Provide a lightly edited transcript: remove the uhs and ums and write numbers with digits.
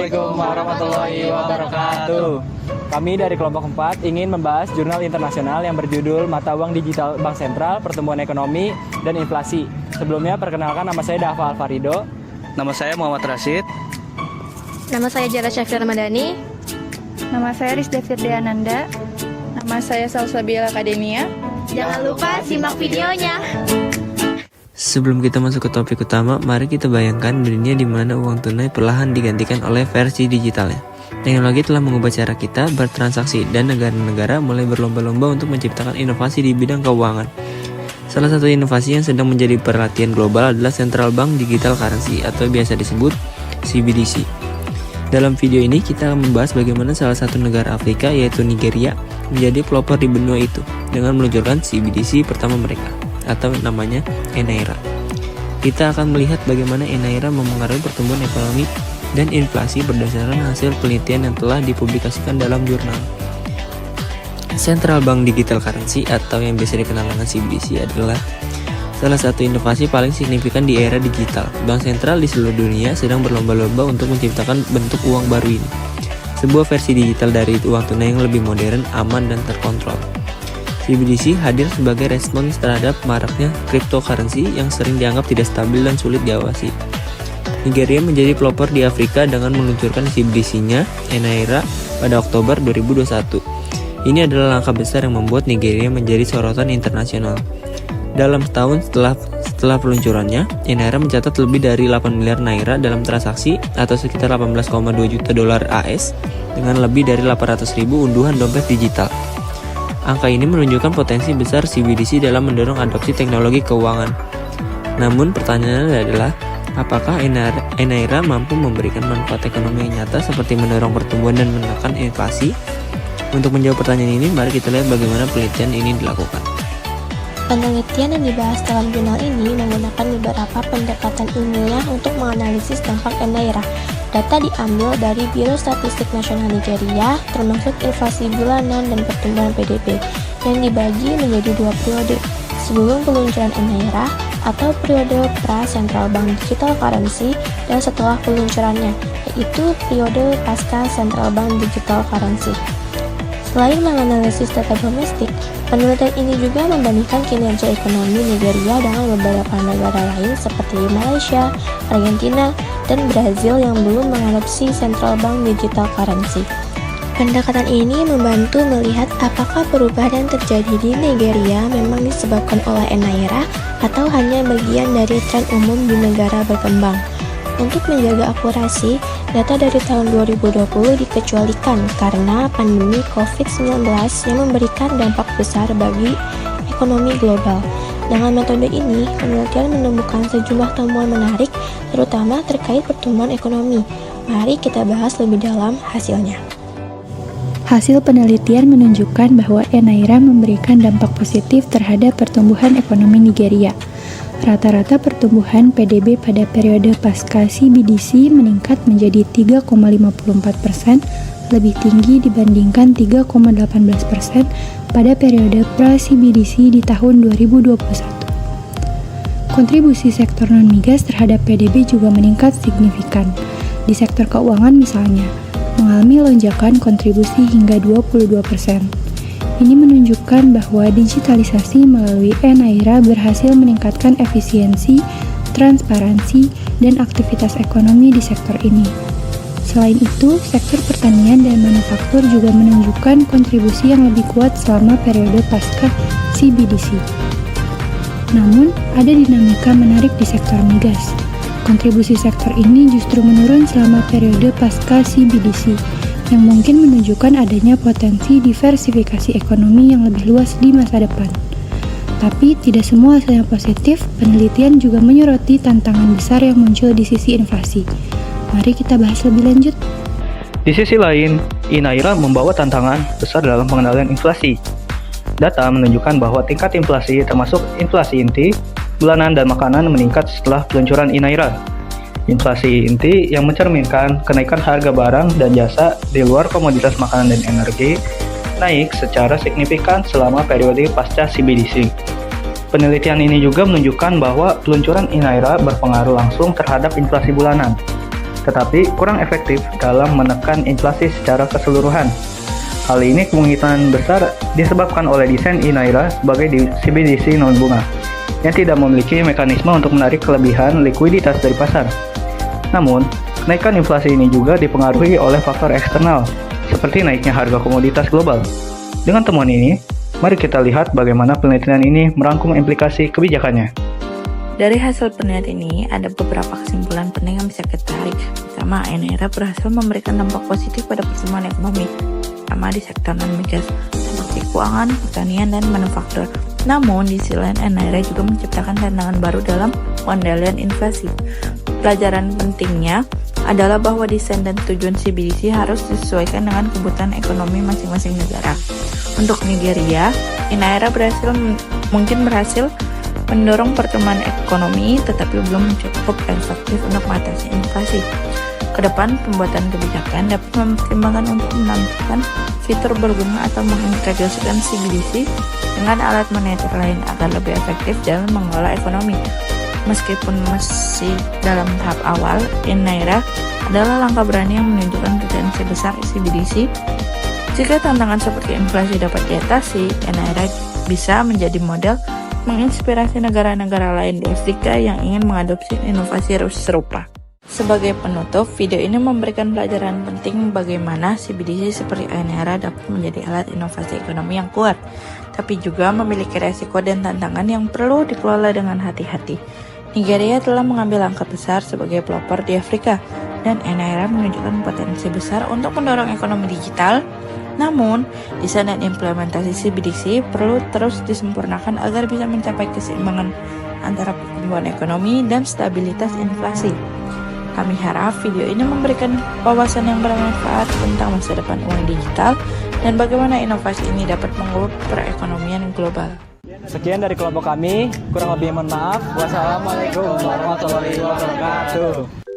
Assalamualaikum warahmatullahi wabarakatuh. Kami dari kelompok 4 ingin membahas jurnal internasional yang berjudul Mata Uang Digital Bank Sentral, Pertumbuhan Ekonomi, dan Inflasi. Sebelumnya, perkenalkan nama saya Dafa Alfarido. Nama saya Muhammad Rashid. Nama saya Jara Syafir Ramadhani. Nama saya Rizda Firdiananda. Nama saya Salsabila Akademia. Jangan lupa simak videonya. Sebelum kita masuk ke topik utama, mari kita bayangkan dunia di mana uang tunai perlahan digantikan oleh versi digitalnya. Teknologi telah mengubah cara kita bertransaksi dan negara-negara mulai berlomba-lomba untuk menciptakan inovasi di bidang keuangan. Salah satu inovasi yang sedang menjadi perhatian global adalah Central Bank Digital Currency atau biasa disebut CBDC. Dalam video ini kita akan membahas bagaimana salah satu negara Afrika yaitu Nigeria menjadi pelopor di benua itu dengan meluncurkan CBDC pertama mereka atau namanya eNaira. Kita akan melihat bagaimana eNaira memengaruhi pertumbuhan ekonomi dan inflasi berdasarkan hasil penelitian yang telah dipublikasikan dalam jurnal. Central Bank Digital Currency atau yang biasa dikenal dengan CBDC adalah salah satu inovasi paling signifikan di era digital. Bank sentral di seluruh dunia sedang berlomba-lomba untuk menciptakan bentuk uang baru ini. Sebuah versi digital dari uang tunai yang lebih modern, aman, dan terkontrol. CBDC hadir sebagai respons terhadap maraknya cryptocurrency yang sering dianggap tidak stabil dan sulit diawasi. Nigeria menjadi pelopor di Afrika dengan meluncurkan CBDC-nya, eNaira, pada Oktober 2021. Ini adalah langkah besar yang membuat Nigeria menjadi sorotan internasional. Dalam setahun setelah peluncurannya, eNaira mencatat lebih dari 8 miliar naira dalam transaksi atau sekitar 18,2 juta dolar AS dengan lebih dari 800.000 unduhan dompet digital. Angka ini menunjukkan potensi besar CBDC dalam mendorong adopsi teknologi keuangan. Namun pertanyaannya adalah, apakah eNaira mampu memberikan manfaat ekonomi yang nyata seperti mendorong pertumbuhan dan menekan inflasi? Untuk menjawab pertanyaan ini, mari kita lihat bagaimana penelitian ini dilakukan. Penelitian yang dibahas dalam jurnal ini menggunakan beberapa pendekatan ilmiah untuk menganalisis dampak eNaira. Data diambil dari Biro Statistik Nasional Nigeria, termasuk inflasi bulanan dan pertumbuhan PDB, yang dibagi menjadi 2 periode, sebelum peluncuran eNaira atau periode pra-Central Bank Digital Currency dan setelah peluncurannya, yaitu periode pasca Central Bank Digital Currency. Selain menganalisis data domestik, penelitian ini juga membandingkan kinerja ekonomi Nigeria dengan beberapa negara lain seperti Malaysia, Argentina, dan Brazil yang belum mengadopsi Central Bank Digital Currency. Pendekatan ini membantu melihat apakah perubahan yang terjadi di Nigeria memang disebabkan oleh eNaira atau hanya bagian dari tren umum di negara berkembang. Untuk menjaga akurasi, data dari tahun 2020 dikecualikan karena pandemi COVID-19 yang memberikan dampak besar bagi ekonomi global. Dengan metode ini, penelitian menemukan sejumlah temuan menarik, terutama terkait pertumbuhan ekonomi. Mari kita bahas lebih dalam hasilnya. Hasil penelitian menunjukkan bahwa eNaira memberikan dampak positif terhadap pertumbuhan ekonomi Nigeria. Rata-rata pertumbuhan PDB pada periode pasca CBDC meningkat menjadi 3,54%, lebih tinggi dibandingkan 3,18% pada periode pra-CBDC di tahun 2021. Kontribusi sektor non-migas terhadap PDB juga meningkat signifikan. Di sektor keuangan misalnya, mengalami lonjakan kontribusi hingga 22%. Ini menunjukkan bahwa digitalisasi melalui eNaira berhasil meningkatkan efisiensi, transparansi, dan aktivitas ekonomi di sektor ini. Selain itu, sektor pertanian dan manufaktur juga menunjukkan kontribusi yang lebih kuat selama periode pasca CBDC. Namun, ada dinamika menarik di sektor migas. Kontribusi sektor ini justru menurun selama periode pasca CBDC, yang mungkin menunjukkan adanya potensi diversifikasi ekonomi yang lebih luas di masa depan. Tapi tidak semua hasilnya positif, penelitian juga menyoroti tantangan besar yang muncul di sisi inflasi. Mari kita bahas lebih lanjut. Di sisi lain, eNaira membawa tantangan besar dalam pengendalian inflasi. Data menunjukkan bahwa tingkat inflasi termasuk inflasi inti, bulanan, dan makanan meningkat setelah peluncuran eNaira. Inflasi inti yang mencerminkan kenaikan harga barang dan jasa di luar komoditas makanan dan energi naik secara signifikan selama periode pasca CBDC. Penelitian ini juga menunjukkan bahwa peluncuran eNaira berpengaruh langsung terhadap inflasi bulanan. tetapi kurang efektif dalam menekan inflasi secara keseluruhan. Hal ini kemungkinan besar disebabkan oleh desain Inaira sebagai CBDC non-bunga, yang tidak memiliki mekanisme untuk menarik kelebihan likuiditas dari pasar. Namun, kenaikan inflasi ini juga dipengaruhi oleh faktor eksternal, seperti naiknya harga komoditas global. Dengan temuan ini, mari kita lihat bagaimana penelitian ini merangkum implikasi kebijakannya. Dari hasil penelitian ini, ada beberapa kesimpulan penting yang bisa kita tarik. Pertama, Inaira berhasil memberikan dampak positif pada pertumbuhan ekonomi, terutama di sektor non-migas, seperti keuangan, pertanian, dan manufaktur. Namun, di sisi lain, Inaira juga menciptakan tantangan baru dalam pengendalian inflasi. Pelajaran pentingnya adalah bahwa desain dan tujuan CBDC harus disesuaikan dengan kebutuhan ekonomi masing-masing negara. Untuk Nigeria, Inaira mungkin berhasil mendorong pertumbuhan ekonomi, tetapi belum cukup efektif untuk mengatasi inflasi. Kedepan, pembuatan kebijakan dapat mempertimbangkan untuk menambahkan fitur berbunga atau mengintegrasikan CBDC dengan alat moneter lain agar lebih efektif dalam mengelola ekonomi. Meskipun masih dalam tahap awal, Inaira adalah langkah berani yang menunjukkan potensi besar CBDC. Jika tantangan seperti inflasi dapat diatasi, Inaira bisa menjadi model menginspirasi negara-negara lain di Afrika yang ingin mengadopsi inovasi serupa. Sebagai penutup, video ini memberikan pelajaran penting bagaimana CBDC seperti Inaira dapat menjadi alat inovasi ekonomi yang kuat, tapi juga memiliki resiko dan tantangan yang perlu dikelola dengan hati-hati. Nigeria telah mengambil langkah besar sebagai pelopor di Afrika, dan Inaira menunjukkan potensi besar untuk mendorong ekonomi digital. Namun, desain dan implementasi CBDC perlu terus disempurnakan agar bisa mencapai keseimbangan antara pertumbuhan ekonomi dan stabilitas inflasi. Kami harap video ini memberikan wawasan yang bermanfaat tentang masa depan uang digital dan bagaimana inovasi ini dapat mengubah perekonomian global. Sekian dari kelompok kami, kurang lebih mohon maaf. Wassalamualaikum warahmatullahi wabarakatuh.